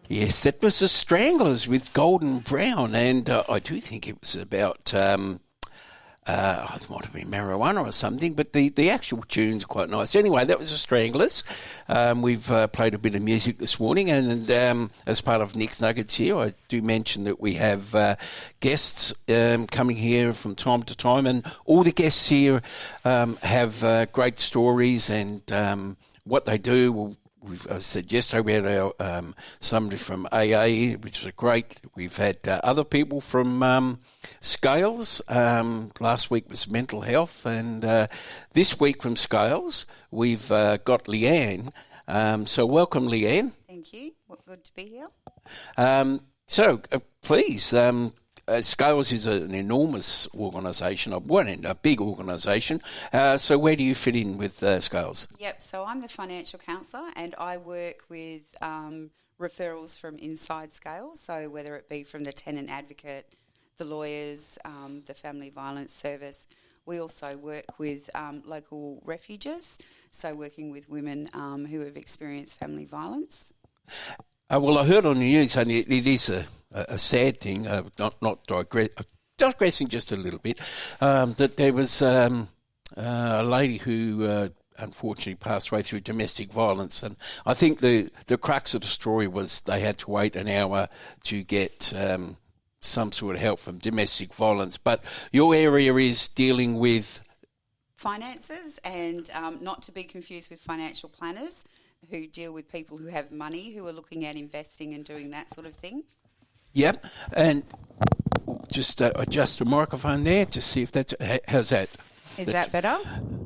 Yes, that was the Stranglers with Golden Brown, and I do think it was about, it might have been marijuana or something, but the actual tune's quite nice. Anyway, that was the Stranglers. We've played a bit of music this morning, and as part of Nick's Nuggets here, I do mention that we have guests coming here from time to time, and all the guests here have great stories and what they do. We've said yesterday we had our somebody from AA, which was great. We've had other people from Scales. Last week was mental health, and this week from Scales we've got Leanne. So welcome, Leanne. Thank you. Good to be here. Please. Scales is an enormous organisation, a big organisation. So where do you fit in with Scales? Yep, so I'm the financial counsellor and I work with referrals from inside Scales, so whether it be from the tenant advocate, the lawyers, the family violence service. We also work with local refuges, so working with women who have experienced family violence. Well, I heard on the news, and it is a sad thing, not digressing just a little bit, that there was a lady who unfortunately passed away through domestic violence. And I think the crux of the story was they had to wait an hour to get some sort of help from domestic violence. But your area is dealing with finances, and not to be confused with financial planners who deal with people who have money, who are looking at investing and doing that sort of thing. Yep, and just adjust the microphone there to see if that's... How's that? Is that better?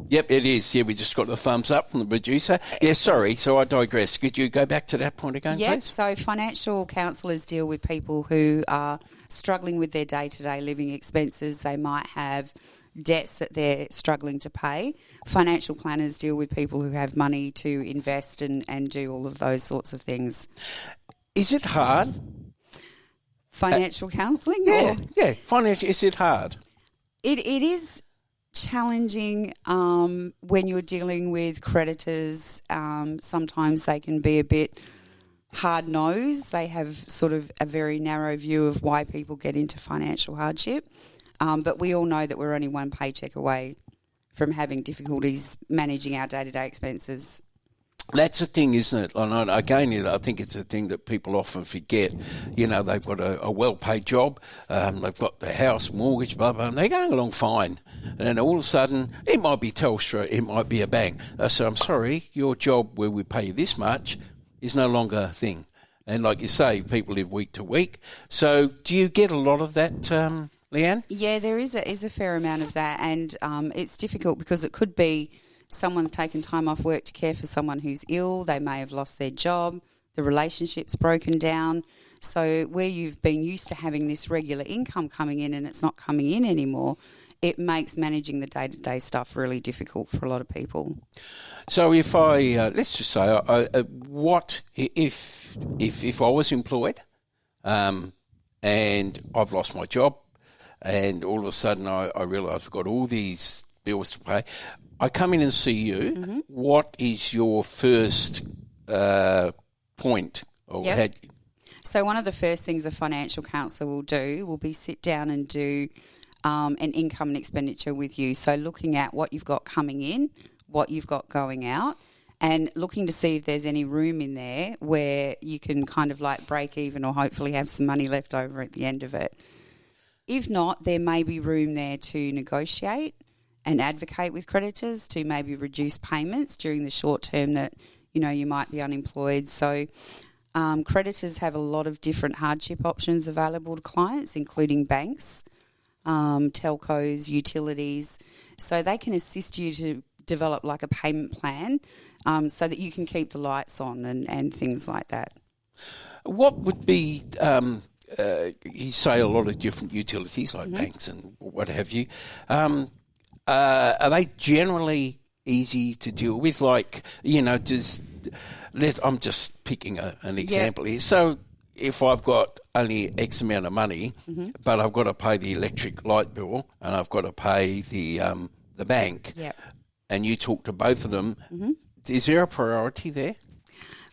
Yep, it is. Yeah, we just got the thumbs up from the producer. Yeah, sorry, so I digress. Could you go back to that point again, please? Yes, so financial counsellors deal with people who are struggling with their day-to-day living expenses. They might have debts that they're struggling to pay. Financial planners deal with people who have money to invest and do all of those sorts of things. Is it hard? Financial counselling? Yeah, financial. Is it hard? It is challenging when you're dealing with creditors. Sometimes they can be a bit hard-nosed. They have sort of a very narrow view of why people get into financial hardship. But we all know that we're only one paycheck away from having difficulties managing our day-to-day expenses. That's the thing, isn't it? And again, I think it's a thing that people often forget. You know, they've got a well-paid job, they've got the house, mortgage, blah, blah, and they're going along fine. And then all of a sudden, it might be Telstra, it might be a bank. So I'm sorry, your job where we pay you this much is no longer a thing. And like you say, people live week to week. So do you get a lot of that, Leanne? Yeah, there is a fair amount of that, and it's difficult because it could be someone's taken time off work to care for someone who's ill, they may have lost their job, the relationship's broken down. So where you've been used to having this regular income coming in and it's not coming in anymore, it makes managing the day-to-day stuff really difficult for a lot of people. So if I, let's just say, what if I was employed and I've lost my job and all of a sudden I realise I've got all these bills to pay, I come in and see you. Mm-hmm. What is your first point? So one of the first things a financial counsellor will do will be sit down and do an income and expenditure with you. So looking at what you've got coming in, what you've got going out, and looking to see if there's any room in there where you can kind of like break even or hopefully have some money left over at the end of it. If not, there may be room there to negotiate and advocate with creditors to maybe reduce payments during the short term that, you know, you might be unemployed. So creditors have a lot of different hardship options available to clients, including banks, telcos, utilities. So they can assist you to develop like a payment plan so that you can keep the lights on and things like that. What would be... you say a lot of different utilities like banks and what have you. Are they generally easy to deal with? Like, you know, I'm just picking an example here. So if I've got only X amount of money, but I've got to pay the electric light bill and I've got to pay the bank, and you talk to both of them, is there a priority there?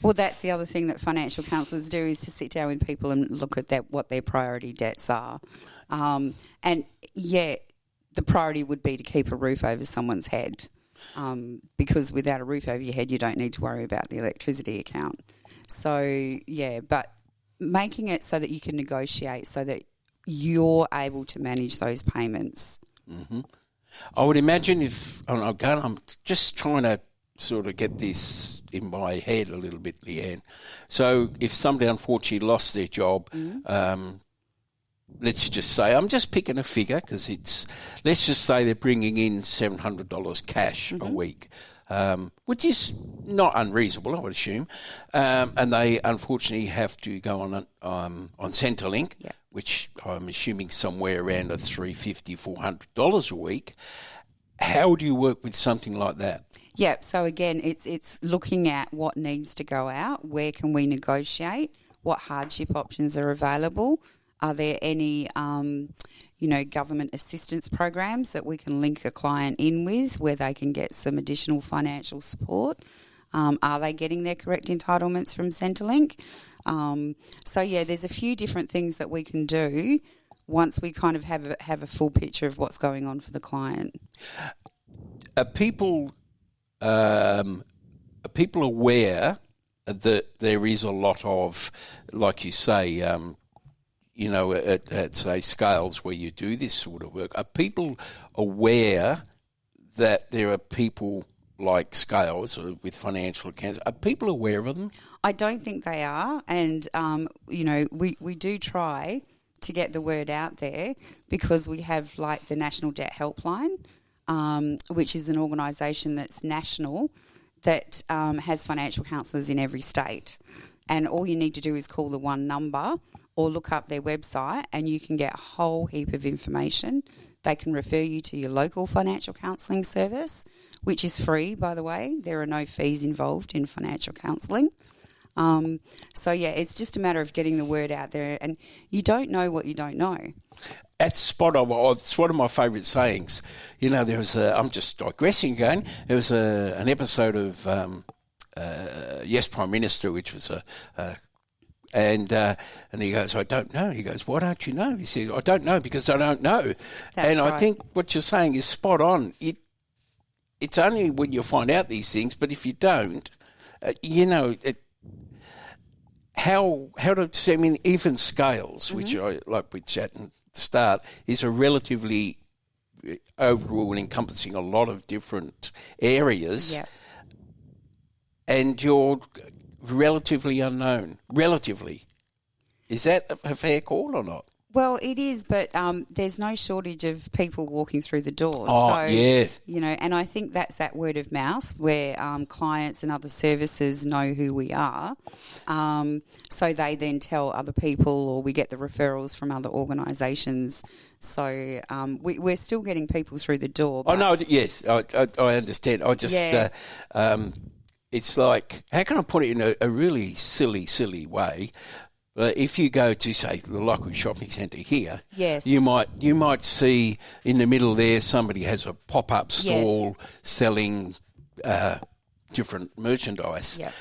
Well, that's the other thing that financial counsellors do, is to sit down with people and look at what their priority debts are. And, the priority would be to keep a roof over someone's head, because without a roof over your head, you don't need to worry about the electricity account. So, but making it so that you can negotiate so that you're able to manage those payments. Mm-hmm. I would imagine I'm just trying to sort of get this in my head a little bit, Leanne. So if somebody unfortunately lost their job, let's just say, I'm just picking a figure because let's just say they're bringing in $700 cash a week, which is not unreasonable, I would assume. And they unfortunately have to go on Centrelink, which I'm assuming somewhere around $350, $400 a week. How do you work with something like that? Yeah, so again, it's looking at what needs to go out, where can we negotiate, what hardship options are available. Are there any, government assistance programs that we can link a client in with where they can get some additional financial support? Are they getting their correct entitlements from Centrelink? There's a few different things that we can do once we kind of have a full picture of what's going on for the client. Are people aware that there is a lot of, like you say, at say Scales where you do this sort of work, are people aware that there are people like Scales with financial accounts? Are people aware of them? I don't think they are, and we do try to get the word out there because we have like the National Debt Helpline, which is an organisation that's national that has financial counsellors in every state, and all you need to do is call the one number or look up their website and you can get a whole heap of information. They can refer you to your local financial counselling service, which is free, by the way. There are no fees involved in financial counselling. It's just a matter of getting the word out there, and you don't know what you don't know. That's spot on. It's one of my favourite sayings. There was I'm just digressing again. There was an episode of Yes, Prime Minister, which was and he goes, I don't know. He goes, why don't you know? He says, I don't know because I don't know. That's right. I think what you're saying is spot on. It's only when you find out these things, but if you don't, even Scales, which I like we chat at the start, is a relatively overall encompassing a lot of different areas. Yeah. And you're relatively unknown. Relatively. Is that a fair call or not? Well, it is, but there's no shortage of people walking through the doors. Oh, so, yeah. And I think that's that word of mouth where clients and other services know who we are. So they then tell other people, or we get the referrals from other organisations. So we're still getting people through the door. Oh, no, yes, I understand. I just, it's like, how can I put it in a really silly way? If you go to, say, the local shopping centre here, yes, you might see in the middle there somebody has a pop-up stall selling different merchandise. Yep.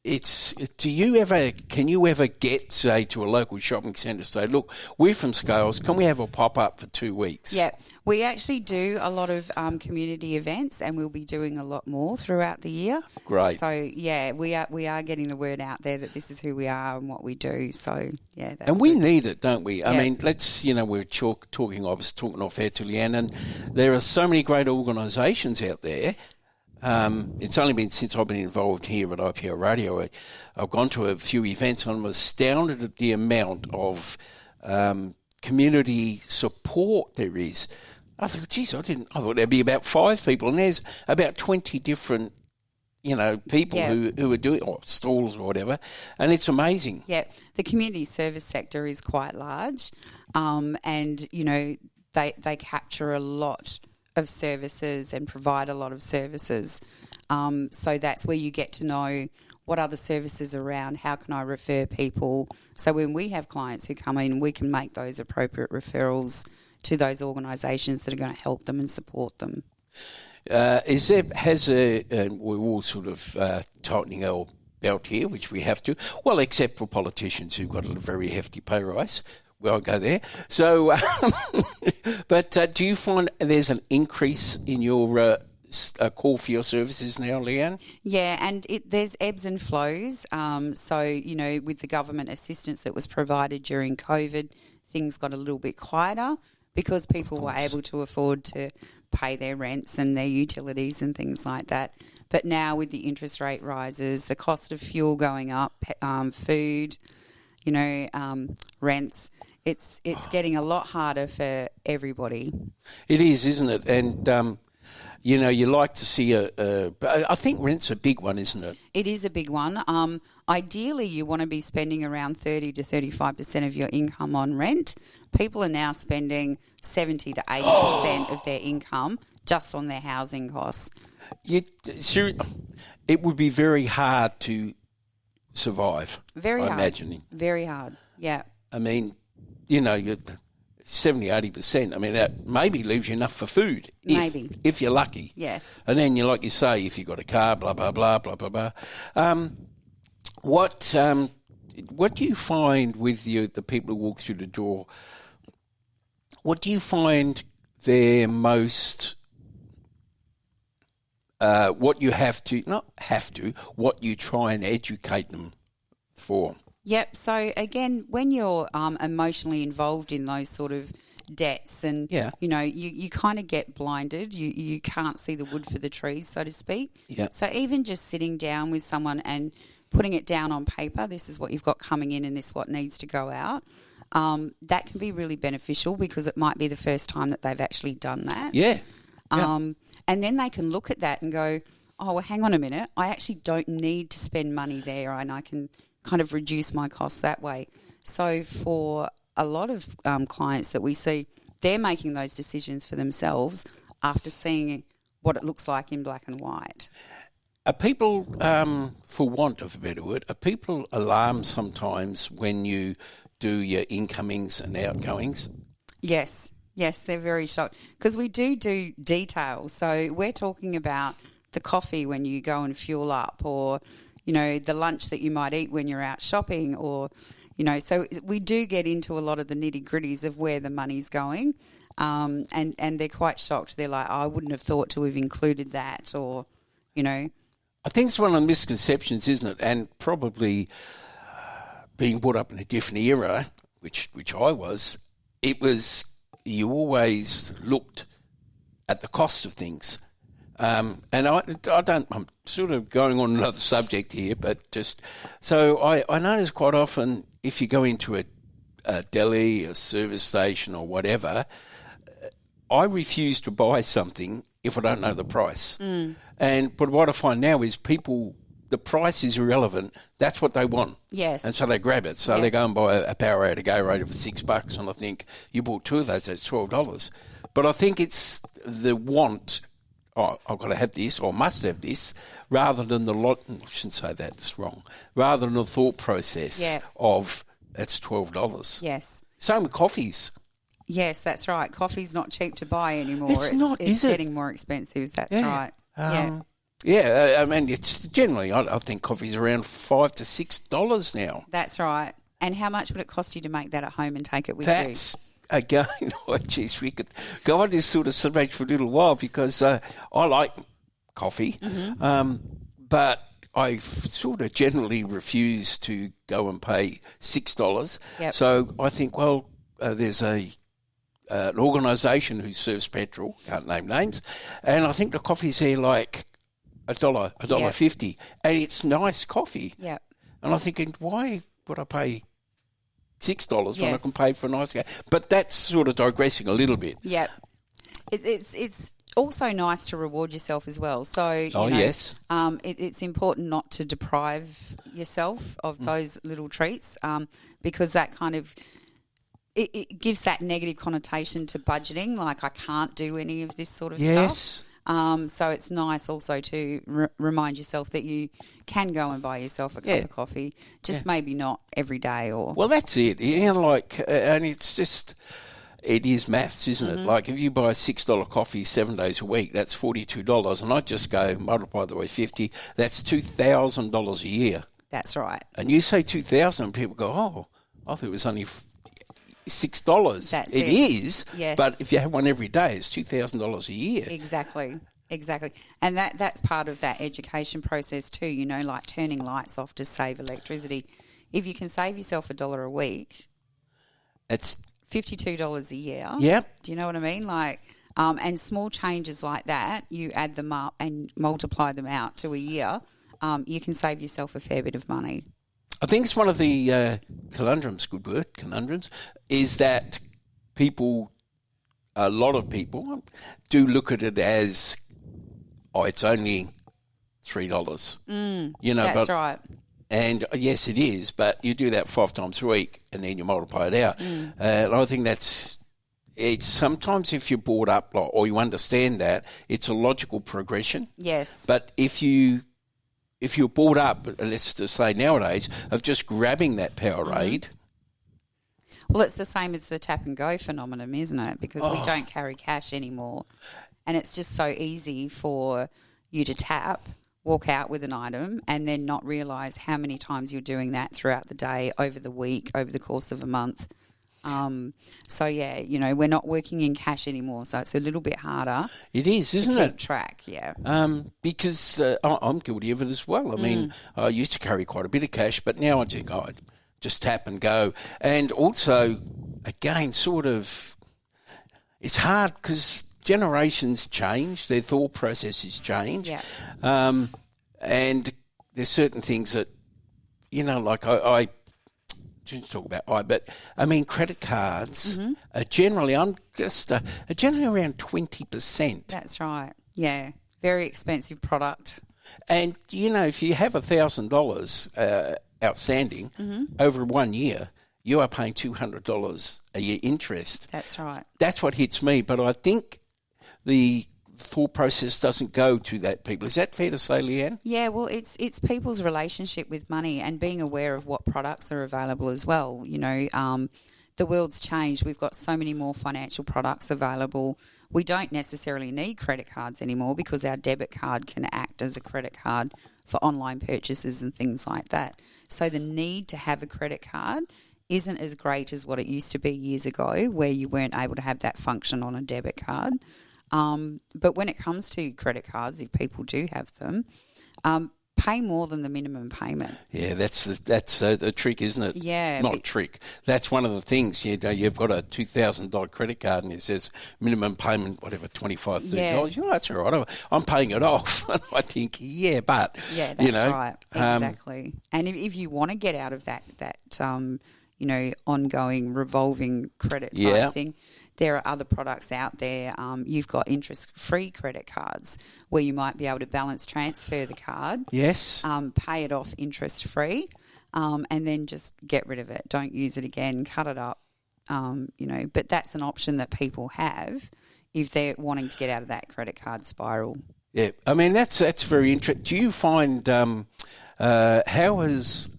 Can you ever get, say, to a local shopping centre and say, look, we're from Scales, can we have a pop-up for 2 weeks? Yeah, we actually do a lot of community events, and we'll be doing a lot more throughout the year. Great. So, we are getting the word out there that this is who we are and what we do. So, that's and we good. need it, don't we? I mean, we're talking, I was talking off air to Leanne, and there are so many great organisations out there. It's only been since I've been involved here at IPL Radio. I've gone to a few events and I'm astounded at the amount of community support there is. I thought, geez, I thought there'd be about 5 people, and there's about 20 different, people who are doing, or stalls or whatever, and it's amazing. Yeah, the community service sector is quite large, and they capture a lot of services and provide a lot of services. So that's where you get to know what other services are around, how can I refer people. So when we have clients who come in, we can make those appropriate referrals to those organisations that are going to help them and support them. We're all sort of tightening our belt here, which we have to. Well, except for politicians who've got a very hefty pay rise. We won't go there. So, but do you find there's an increase in your call for your services now, Leanne? Yeah, and there's ebbs and flows. So, with the government assistance that was provided during COVID, things got a little bit quieter because people were able to afford to pay their rents and their utilities and things like that. But now with the interest rate rises, the cost of fuel going up, food, rents, it's getting a lot harder for everybody. It is, isn't it? And you like to see I think rent's a big one, isn't it? It is a big one. Ideally, you want to be spending around 30 to 35% of your income on rent. People are now spending 70 to 80% of their income just on their housing costs. It would be very hard to survive. Very hard. I'm imagining. Very hard, yeah. I mean, you're 70, 80%. I mean, that maybe leaves you enough for food. If you're lucky. Yes. And then, like you say, if you've got a car, blah, blah, blah, blah, blah, blah. What do you find with the people who walk through the door? What do you find their most... what you try and educate them for? Yep. So again, when you're emotionally involved in those sort of debts and, you kind of get blinded. You can't see the wood for the trees, so to speak. Yeah. So even just sitting down with someone and putting it down on paper, this is what you've got coming in and this is what needs to go out, that can be really beneficial because it might be the first time that they've actually done that. Yeah. And then they can look at that and go, oh, well, hang on a minute. I actually don't need to spend money there and I can kind of reduce my costs that way. So for a lot of clients that we see, they're making those decisions for themselves after seeing what it looks like in black and white. Are people, for want of a better word, are people alarmed sometimes when you do your incomings and outgoings? Yes, they're very shocked because we do details. So we're talking about the coffee when you go and fuel up or, the lunch that you might eat when you're out shopping or, so we do get into a lot of the nitty-gritties of where the money's going and they're quite shocked. They're like, I wouldn't have thought to have included that or, I think it's one of the misconceptions, isn't it? And probably being brought up in a different era, which I was, it was... you always looked at the cost of things. And I'm sort of going on another subject here, but just, so I notice quite often if you go into a deli, a service station or whatever, I refuse to buy something if I don't know the price. But what I find now is people, the price is irrelevant. That's what they want. Yes. And so they grab it. So they go and buy a Powerade, a Gatorade for $6, and I think you bought two of those, that's $12. But I think it's the want, I've got to have this or must have this, rather than the lot. I shouldn't say that, that's wrong. Rather than the thought process of that's $12. Yes. Same with coffees. Yes, that's right. Coffee's not cheap to buy anymore. It's not, is it? It's getting more expensive, that's right. Yeah, I mean, it's generally, I think coffee's around $5 to $6 now. That's right. And how much would it cost you to make that at home and take it with you? Again, geez, we could go on this sort of subject for a little while because I like coffee, but I sort of generally refuse to go and pay $6. Yep. So I think, well, there's an organisation who serves petrol, can't name names, and I think the coffee's here like $1.50, and it's nice coffee. Yeah. And I'm thinking, why would I pay $6 when I can pay for a nice guy? But that's sort of digressing a little bit. Yeah. It's also nice to reward yourself as well. So, yes. It's important not to deprive yourself of those little treats because that kind of it gives that negative connotation to budgeting, like I can't do any of this sort of stuff. So it's nice also to remind yourself that you can go and buy yourself a cup of coffee, just maybe not every day. Or well, that's it. And it's just it is maths, isn't it? Like if you buy a $6 coffee 7 days a week, that's $42, and I just go multiply that by 50. That's $2,000 a year. That's right. And you say 2,000, and people go, "Oh, I thought it was only $6." It is, yes. But if you have one every day, it's $2,000 a year. Exactly. And that's part of that education process too, you know, like turning lights off to save electricity. If you can save yourself $1 a week, It's $52 a year. Yep. Do you know what I mean? Like, and small changes like that, you add them up and multiply them out to a year, you can save yourself a fair bit of money. I think it's one of the conundrums, is that a lot of people do look at it as, it's only $3. You know, That's right. And yes, it is, but you do that 5 times a week and then you multiply it out. And I think it's sometimes if you're brought up or you understand that, it's a logical progression. Yes. But if you're brought up, let's just say nowadays, of just grabbing that Powerade. Well, it's the same as the tap and go phenomenon, isn't it? Because we don't carry cash anymore. And it's just so easy for you to tap, walk out with an item, and then not realise how many times you're doing that throughout the day, over the week, over the course of a month. So, yeah, you know, we're not working in cash anymore, so it's a little bit harder. It is, isn't it? To keep track, yeah. Because I'm guilty of it as well. I mean, I used to carry quite a bit of cash, but now I think, I just tap and go. And also, again, sort of, it's hard because generations change, their thought processes change. Yeah. And there's certain things that, you know, like I shouldn't talk about but I mean credit cards are generally around 20%. That's right. Yeah. Very expensive product. And, you know, if you have $1,000 outstanding over 1 year, you are paying $200 a year interest. That's right. That's what hits me. But I think the thought process doesn't go to that people. Is that fair to say, Leanne? Yeah, well, it's people's relationship with money and being aware of what products are available as well. You know, the world's changed. We've got so many more financial products available. We don't necessarily need credit cards anymore because our debit card can act as a credit card for online purchases and things like that. So the need to have a credit card isn't as great as what it used to be years ago, where you weren't able to have that function on a debit card. But when it comes to credit cards, if people do have them, pay more than the minimum payment. Yeah, that's the trick, isn't it? Yeah. Not a trick. That's one of the things. You know, you've got a $2,000 credit card and it says minimum payment, whatever, $25, $30. Yeah. You know, that's all right. I'm paying it off. And I think, but... Yeah, that's you know, right. Exactly. And if you want to get out of that you know, ongoing revolving credit type thing, there are other products out there. You've got interest-free credit cards where you might be able to balance transfer the card. Yes. Pay it off interest-free, and then just get rid of it. Don't use it again. Cut it up. You know, but that's an option that people have if they're wanting to get out of that credit card spiral. Yeah, I mean that's very interesting. Do you find how has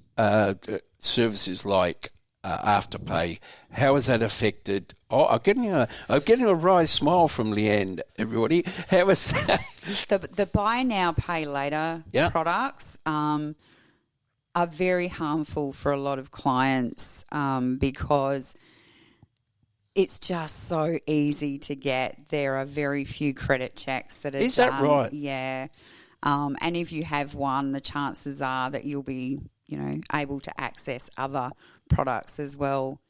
services like Afterpay, how has that affected? Oh, I'm getting a wry smile from Leanne. Everybody, how is that? The buy now, pay later products are very harmful for a lot of clients because it's just so easy to get. There are very few credit checks that are done. Is that right? Yeah, and if you have one, the chances are that you'll be, you know, able to access other products as well.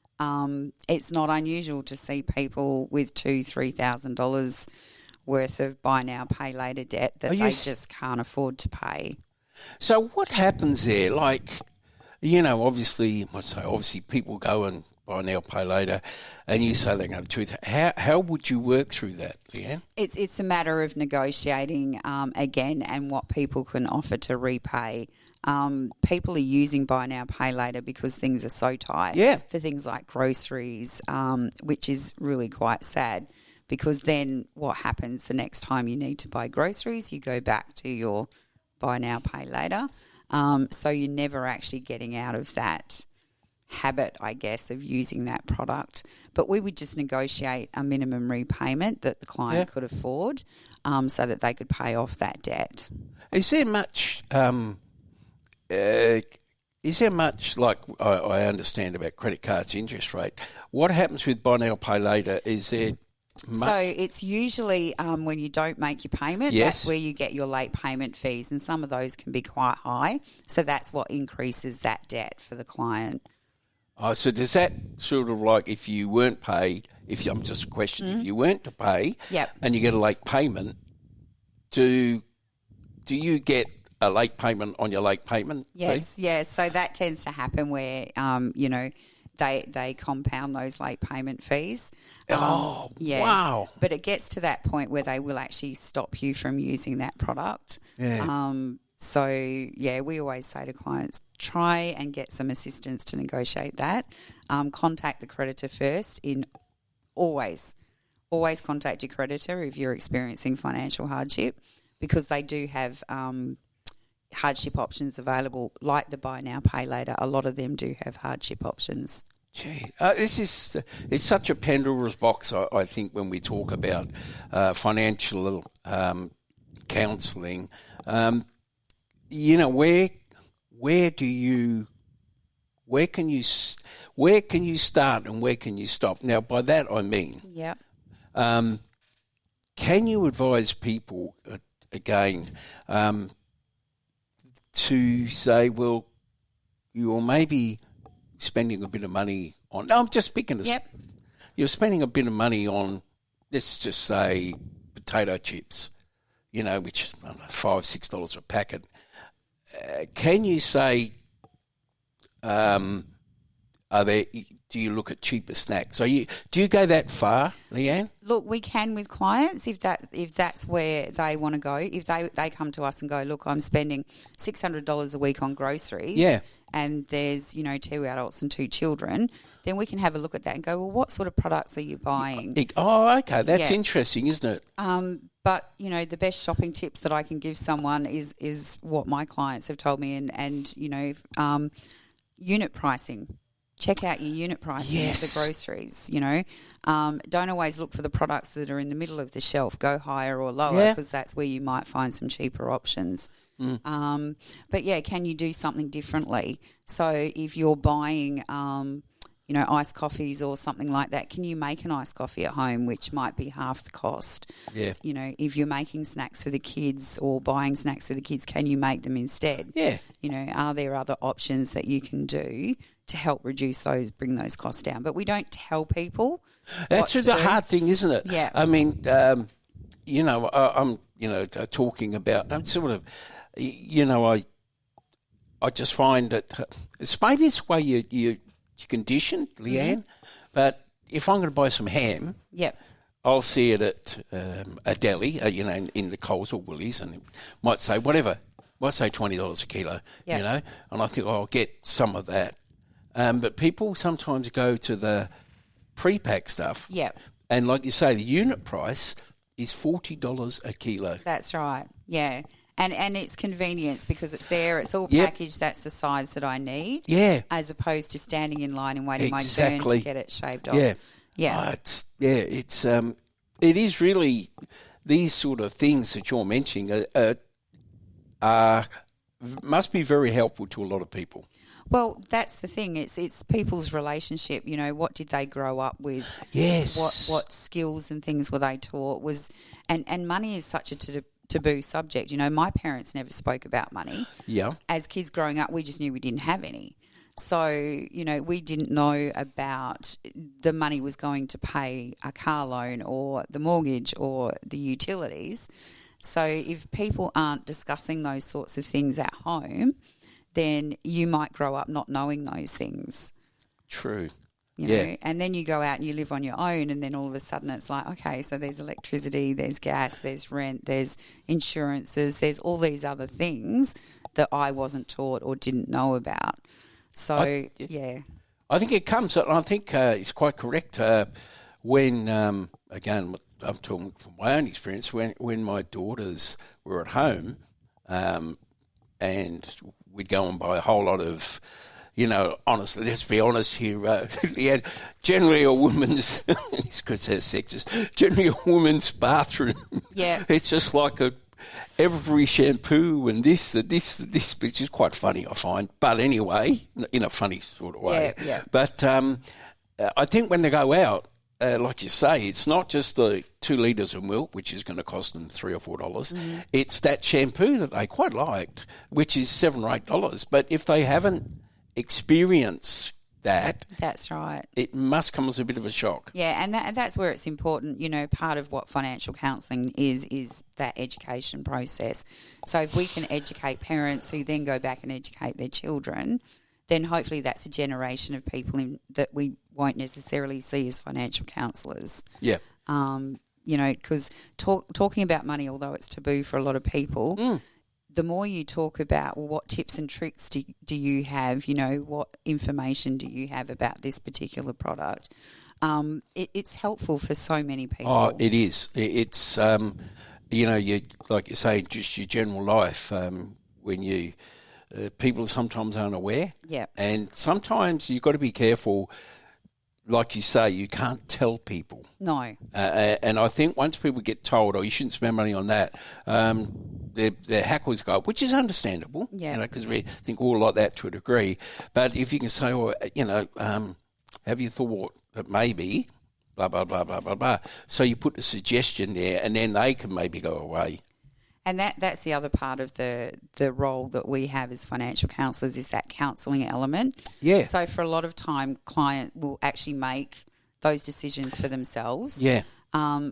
It's not unusual to see people with $2,000-$3,000 worth of buy now, pay later debt that they just can't afford to pay. So what happens there? Like, you know, obviously people go and buy now, pay later, and you say they're going to do that. How would you work through that, Leanne? It's a matter of negotiating again and what people can offer to repay. People are using buy now, pay later because things are so tight for things like groceries, which is really quite sad because then what happens the next time you need to buy groceries, you go back to your buy now, pay later. So you're never actually getting out of that habit, I guess, of using that product. But we would just negotiate a minimum repayment that the client could afford, so that they could pay off that debt. Is there much? Is there much, like I understand about credit cards interest rate? What happens with buy now, pay later? Is there much? So it's usually when you don't make your payment, that's where you get your late payment fees, and some of those can be quite high. So that's what increases that debt for the client. Oh, so does that sort of like if you weren't paid, if you weren't to pay and you get a late payment, do you get a late payment on your late payment fee? Yes. So that tends to happen where, they compound those late payment fees. Wow. But it gets to that point where they will actually stop you from using that product. Yeah. We always say to clients, try and get some assistance to negotiate that. Contact the creditor first. Always contact your creditor if you're experiencing financial hardship, because they do have hardship options available, like the buy now, pay later. A lot of them do have hardship options. Gee, it's such a Pandora's box, I think, when we talk about financial counselling. Where can you start and where can you stop? Now, by that I mean, can you advise people again to say, well, you're maybe spending a bit of money on. No, I'm just picking this. You're spending a bit of money on, let's just say, potato chips, which I don't know, $5-6 a packet. Can you say, do you look at cheaper snacks? Do you go that far, Leanne? Look, we can with clients if that's where they want to go. If they come to us and go, look, I'm spending $600 a week on groceries. Yeah. And there's, 2 adults and 2 children, then we can have a look at that and go, well, what sort of products are you buying? Oh, okay. That's interesting, isn't it? But, the best shopping tips that I can give someone is what my clients have told me and unit pricing. Check out your unit pricing at the groceries, Don't always look for the products that are in the middle of the shelf. Go higher or lower because that's where you might find some cheaper options. But, can you do something differently? So if you're buying, iced coffees or something like that, can you make an iced coffee at home, which might be half the cost? Yeah. If you're making snacks for the kids or buying snacks for the kids, can you make them instead? Yeah. Are there other options that you can do to help bring those costs down? But we don't tell people. That's the hard thing, isn't it? Yeah. I mean, I'm, talking about, I'm sort of, I just find that it's maybe it's the way you're conditioned, Leanne, but if I'm going to buy some ham, I'll see it at a deli, in the Coles or Woolies, and it might say whatever, might say $20 a kilo, and I think I'll get some of that. But people sometimes go to the pre-pack stuff, and like you say, the unit price is $40 a kilo. That's right, yeah. And it's convenience because it's there, it's all packaged, that's the size that I need. Yeah. As opposed to standing in line and waiting my turn to get it shaved off. Yeah. Yeah. It is really these sort of things that you're mentioning must be very helpful to a lot of people. Well, that's the thing. It's people's relationship. What did they grow up with? Yes. What skills and things were they taught? And money is such a taboo subject. My parents never spoke about money. Yeah. As kids growing up, we just knew we didn't have any. So, we didn't know about the money was going to pay a car loan or the mortgage or the utilities. So if people aren't discussing those sorts of things at home, then you might grow up not knowing those things. True. You know? And then you go out and you live on your own, and then all of a sudden it's like, okay, so there's electricity, there's gas, there's rent, there's insurances, there's all these other things that I wasn't taught or didn't know about. So, I think it comes, and I think it's quite correct when, again, I'm talking from my own experience, when my daughters were at home and we'd go and buy a whole lot of, honestly, let's be honest here, Leanne, generally a woman's, because they're sexist, generally a woman's bathroom, it's just like every shampoo and this, which is quite funny, I find. But anyway, in a funny sort of way. Yeah. But I think when they go out, like you say, it's not just the 2 litres of milk, which is going to cost them $3 or $4. Mm-hmm. It's that shampoo that they quite liked, which is $7 or $8. But if they haven't experienced that, that's right, it must come as a bit of a shock. Yeah, and that's where it's important. Part of what financial counselling is that education process. So if we can educate parents who then go back and educate their children, then hopefully that's a generation of people that we won't necessarily see as financial counsellors. Yeah. Because talking about money, although it's taboo for a lot of people, the more you talk about, well, what tips and tricks do you have, what information do you have about this particular product, it's helpful for so many people. Oh, it is. It's, you like you say, just your general life, when you... people sometimes aren't aware. Yeah. And sometimes you've got to be careful. Like you say, you can't tell people. No. And I think once people get told, you shouldn't spend money on that, their hackles go up, which is understandable. Yeah. Because we think all like that to a degree. But if you can say, have you thought that maybe blah, blah, blah, blah, blah, blah. So you put a suggestion there and then they can maybe go away. And that's the other part of the role that we have as financial counsellors is that counselling element. Yeah. So for a lot of time, client will actually make those decisions for themselves. Yeah.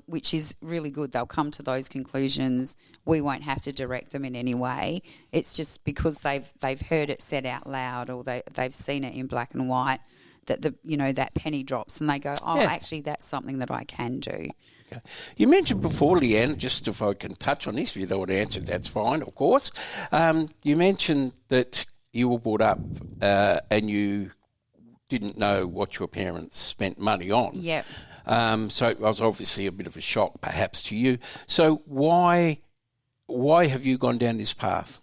Which is really good. They'll come to those conclusions. We won't have to direct them in any way. It's just because they've heard it said out loud or they've seen it in black and white that that penny drops and they go, actually that's something that I can do. Okay. You mentioned before, Leanne, just if I can touch on this, if you don't want to answer, that's fine, of course. You mentioned that you were brought up and you didn't know what your parents spent money on. Yeah. So it was obviously a bit of a shock perhaps to you. So why have you gone down this path?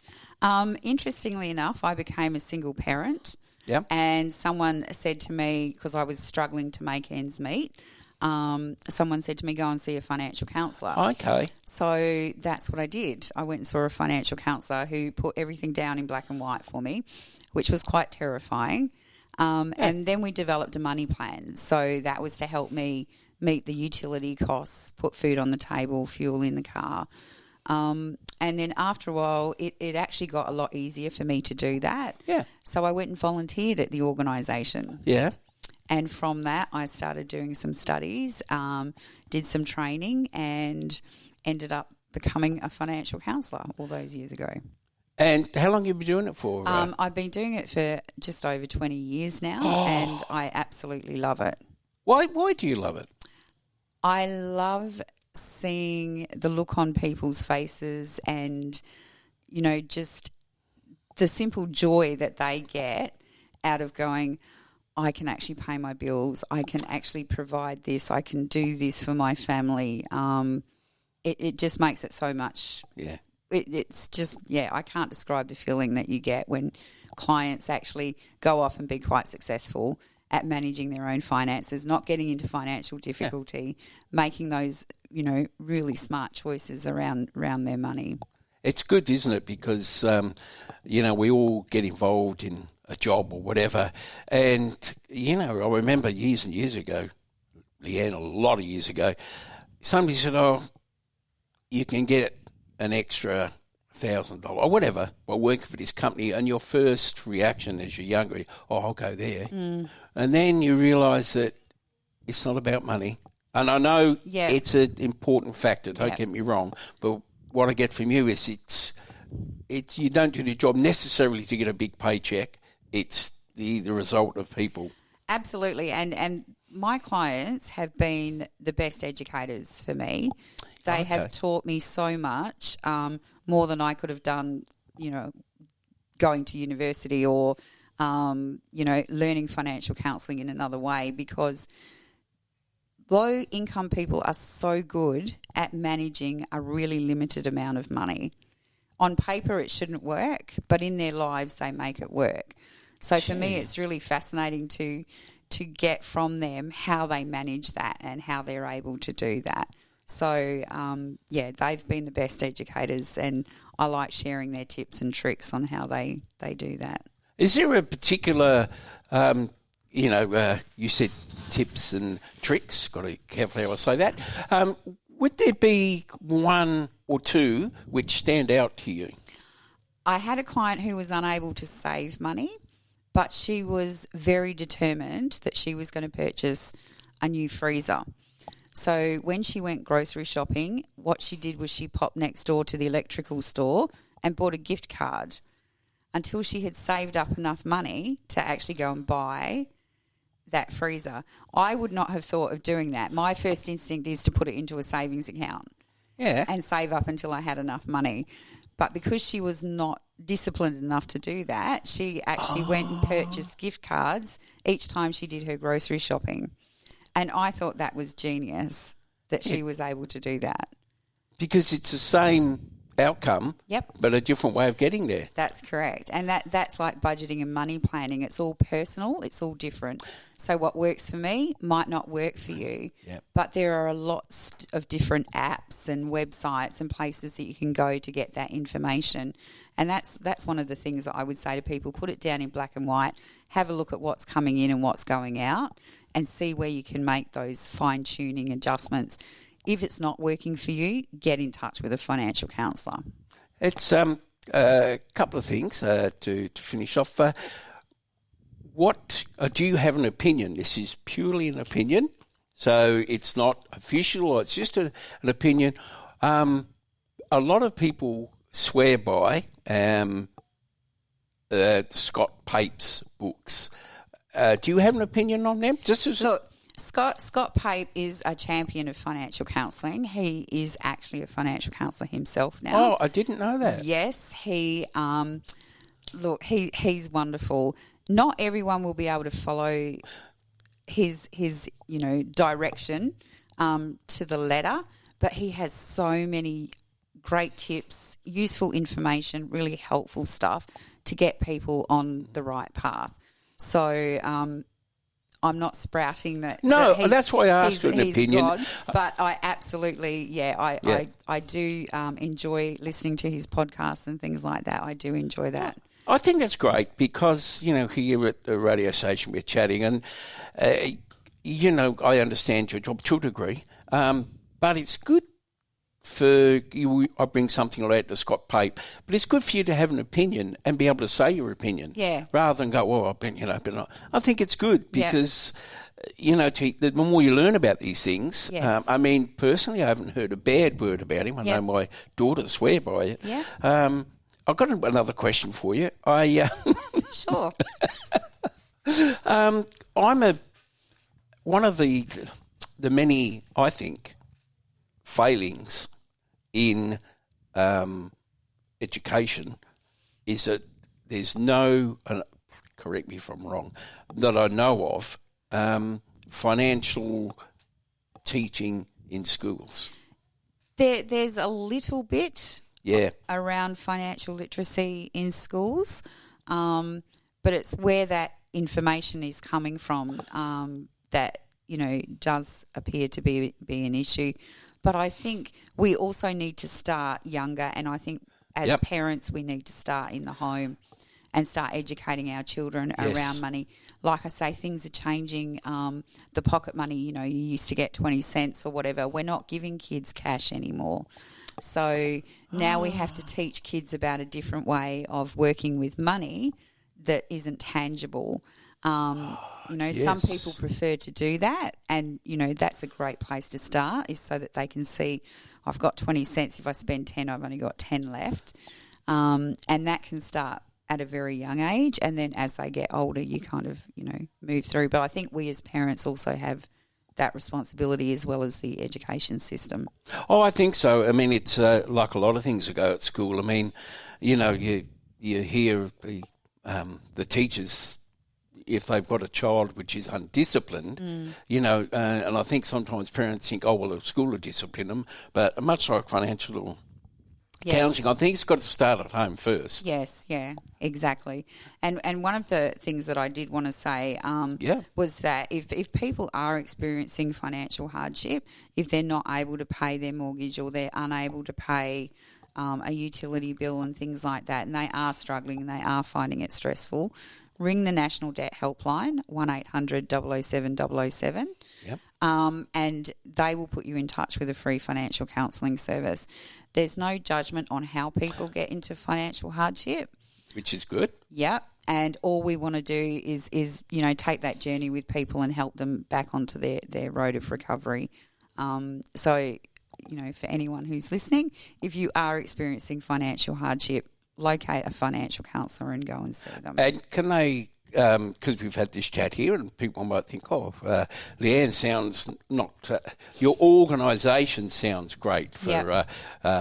Interestingly enough, I became a single parent. Yeah. And someone said to me, because I was struggling to make ends meet, someone said to me, go and see a financial counsellor. Okay. So that's what I did. I went and saw a financial counsellor who put everything down in black and white for me, which was quite terrifying. And then we developed a money plan. So that was to help me meet the utility costs, put food on the table, fuel in the car. And then after a while, it actually got a lot easier for me to do that. Yeah. So I went and volunteered at the organisation. Yeah. And from that, I started doing some studies, did some training and ended up becoming a financial counsellor all those years ago. And how long have you been doing it for? I've been doing it for just over 20 years now, and I absolutely love it. Why do you love it? I love seeing the look on people's faces and, just the simple joy that they get out of going, I can actually pay my bills, I can actually provide this, I can do this for my family. It just makes it so much... Yeah. It's just, I can't describe the feeling that you get when clients actually go off and be quite successful at managing their own finances, not getting into financial difficulty, making those, really smart choices around their money. It's good, isn't it? Because, we all get involved in a job or whatever. And, I remember years and years ago, Leanne, a lot of years ago, somebody said, you can get an extra $1,000 or whatever while working for this company, and your first reaction as you're younger, I'll go there. And then you realise that it's not about money. And I know it's an important factor, don't get me wrong, but what I get from you is it's you don't do the job necessarily to get a big paycheck. It's the result of people. Absolutely. And my clients have been the best educators for me. They have taught me so much, more than I could have done, going to university or, learning financial counselling in another way, because low-income people are so good at managing a really limited amount of money. On paper, it shouldn't work, but in their lives, they make it work. So for me, it's really fascinating to get from them how they manage that and how they're able to do that. So, they've been the best educators, and I like sharing their tips and tricks on how they do that. Is there a particular, you said tips and tricks, got to be careful how I say that. Would there be one or two which stand out to you? I had a client who was unable to save money, but she was very determined that she was going to purchase a new freezer. So when she went grocery shopping, what she did was she popped next door to the electrical store and bought a gift card until she had saved up enough money to actually go and buy that freezer. I would not have thought of doing that. My first instinct is to put it into a savings account and save up until I had enough money. But because she was not disciplined enough to do that, she actually went and purchased gift cards each time she did her grocery shopping. And I thought that was genius that she was able to do that. Because it's the same outcome, but a different way of getting there. That's correct. And that's like budgeting and money planning. It's all personal. It's all different. So what works for me might not work for you. Yep. But there are lots of different apps and websites and places that you can go to get that information. And that's one of the things that I would say to people. Put it down in black and white. Have a look at what's coming in and what's going out, and see where you can make those fine-tuning adjustments. If it's not working for you, get in touch with a financial counsellor. It's a couple of things to finish off. What do you have an opinion? This is purely an opinion, so it's not official, or it's just an opinion. A lot of people swear by Scott Pape's books. Do you have an opinion on them? Look, Scott Pape is a champion of financial counselling. He is actually a financial counsellor himself now. Oh, I didn't know that. Yes, he's wonderful. Not everyone will be able to follow his direction to the letter, but he has so many great tips, useful information, really helpful stuff to get people on the right path. So I'm not sprouting that. No, that's why I asked for an opinion. God, but I absolutely, I do enjoy listening to his podcasts and things like that. I do enjoy that. I think that's great because, here at the radio station we're chatting and, I understand your job to a degree, but it's good for you. I bring something like that to Scott Pape, but it's good for you to have an opinion and be able to say your opinion, rather than go, well, I've been, but I think it's good because, the more you learn about these things. Yes. Personally, I haven't heard a bad word about him. I know my daughter swear by it. Yeah. I've got another question for you. Sure. I'm one of the many, I think, failings in education is that there's no, correct me if I'm wrong, that I know of, financial teaching in schools. There's a little bit Yeah. around financial literacy in schools, but it's where that information is coming from that, does appear to be an issue. But I think we also need to start younger, and I think as parents we need to start in the home and start educating our children around money. Like I say, things are changing. The pocket money, you used to get 20 cents or whatever. We're not giving kids cash anymore. So now we have to teach kids about a different way of working with money that isn't tangible. Some people prefer to do that, and, that's a great place to start, is so that they can see, I've got 20 cents. If I spend 10, I've only got 10 left. And that can start at a very young age, and then as they get older, you kind of, move through. But I think we as parents also have that responsibility as well as the education system. Oh, I think so. It's like a lot of things that go at school. You hear the teachers, if they've got a child which is undisciplined, and I think sometimes parents think, oh, well, the school will discipline them, but much like financial counselling. I think it's got to start at home first. Yes, yeah, exactly. And one of the things that I did want to say was that if people are experiencing financial hardship, if they're not able to pay their mortgage or they're unable to pay a utility bill and things like that, and they are struggling and they are finding it stressful, ring the National Debt Helpline, 1800 007 007. Yep. And they will put you in touch with a free financial counselling service. There's no judgment on how people get into financial hardship. Which is good. Yep. And all we want to do is take that journey with people and help them back onto their road of recovery. So, for anyone who's listening, if you are experiencing financial hardship, locate a financial counsellor and go and see them. And can they, because we've had this chat here and people might think, Leanne sounds not, your organisation sounds great for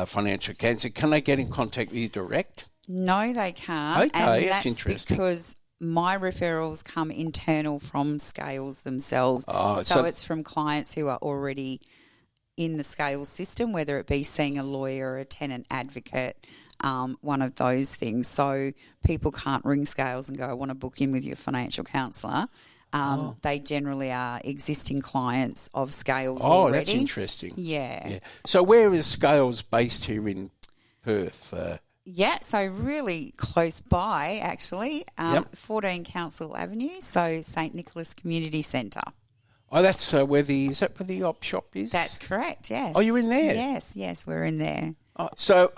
financial cancer. Can they get in contact with you direct? No, they can't. Okay, and that's interesting. Because my referrals come internal from Scales themselves. Oh, so it's from clients who are already in the Scales system, whether it be seeing a lawyer, a tenant advocate, one of those things. So people can't ring Scales and go, I want to book in with your financial counsellor. They generally are existing clients of Scales already. Oh, that's interesting. Yeah. So where is Scales based here in Perth? So really close by, actually, 14 Council Avenue, so St Nicholas Community Centre. Oh, that's where is that where the op shop is? That's correct, yes. Oh, you're in there? Yes, we're in there. So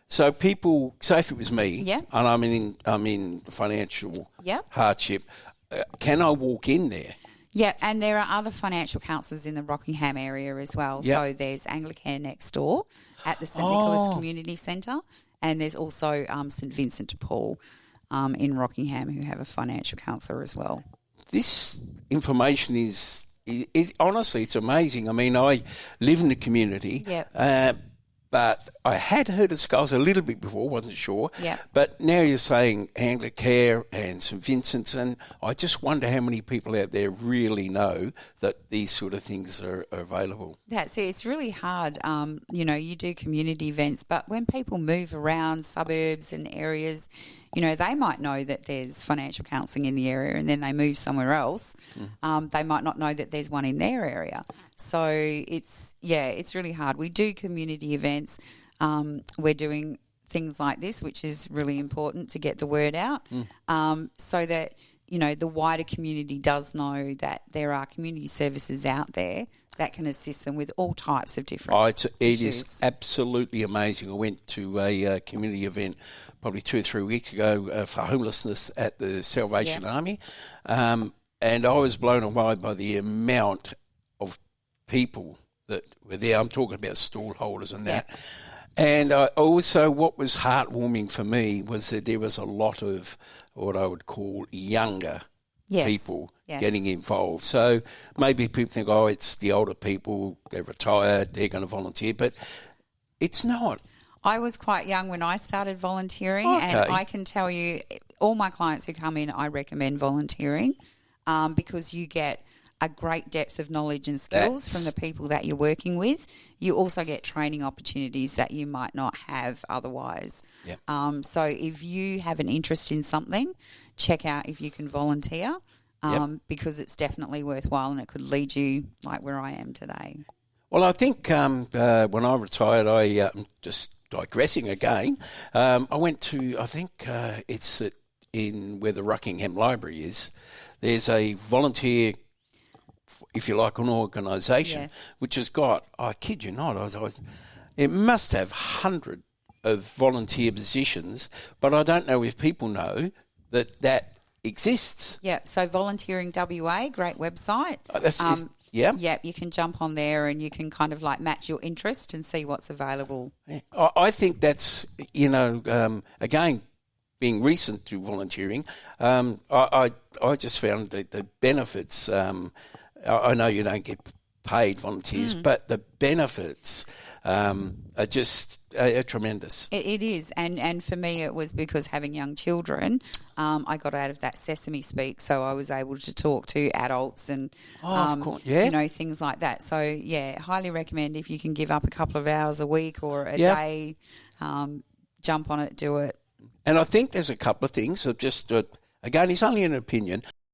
so people, say if it was me and I'm in financial hardship, can I walk in there? Yeah, and there are other financial counsellors in the Rockingham area as well. Yep. So there's Anglicare next door at the St Nicholas Community Centre, and there's also St Vincent de Paul in Rockingham who have a financial counsellor as well. This information is honestly, it's amazing. I mean, I live in the community, but I had heard of Skulls a little bit before, wasn't sure. Yeah. But now you're saying Anglicare and St Vincent's, and I just wonder how many people out there really know that these sort of things are available. It's really hard. You do community events, but when people move around suburbs and areas, they might know that there's financial counselling in the area and then they move somewhere else. They might not know that there's one in their area. So it's really hard. We do community events. We're doing things like this, which is really important to get the word out, so that, the wider community does know that there are community services out there that can assist them with all types of different issues. It is absolutely amazing. I went to a community event probably 2 or 3 weeks ago for homelessness at the Salvation Army, and I was blown away by the amount of people that were there. I'm talking about stall holders and that. And also what was heartwarming for me was that there was a lot of what I would call younger people getting involved. So maybe people think, it's the older people, they're retired, they're going to volunteer, but it's not. I was quite young when I started volunteering, and I can tell you, all my clients who come in, I recommend volunteering because you get a great depth of knowledge and skills from the people that you're working with. You also get training opportunities that you might not have otherwise. Yep. So if you have an interest in something, check out if you can volunteer because it's definitely worthwhile and it could lead you like where I am today. Well, I think when I retired, I'm just digressing again. I went to, I think it's in where the Rockingham Library is. There's a volunteer, if you like, an organisation, which has got, I kid you not, it must have hundreds of volunteer positions, but I don't know if people know that exists. Yeah, so Volunteering WA, great website. You can jump on there and you can kind of like match your interest and see what's available. Yeah. I think that's, again, being recent to volunteering, I just found that the benefits, I know you don't get paid volunteers, but the benefits are just are tremendous. It is, and for me it was because having young children, I got out of that sesame speak, so I was able to talk to adults and of course. Yeah. Things like that. So highly recommend if you can give up a couple of hours a week or a day, jump on it, do it. And I think there's a couple of things. Again, it's only an opinion.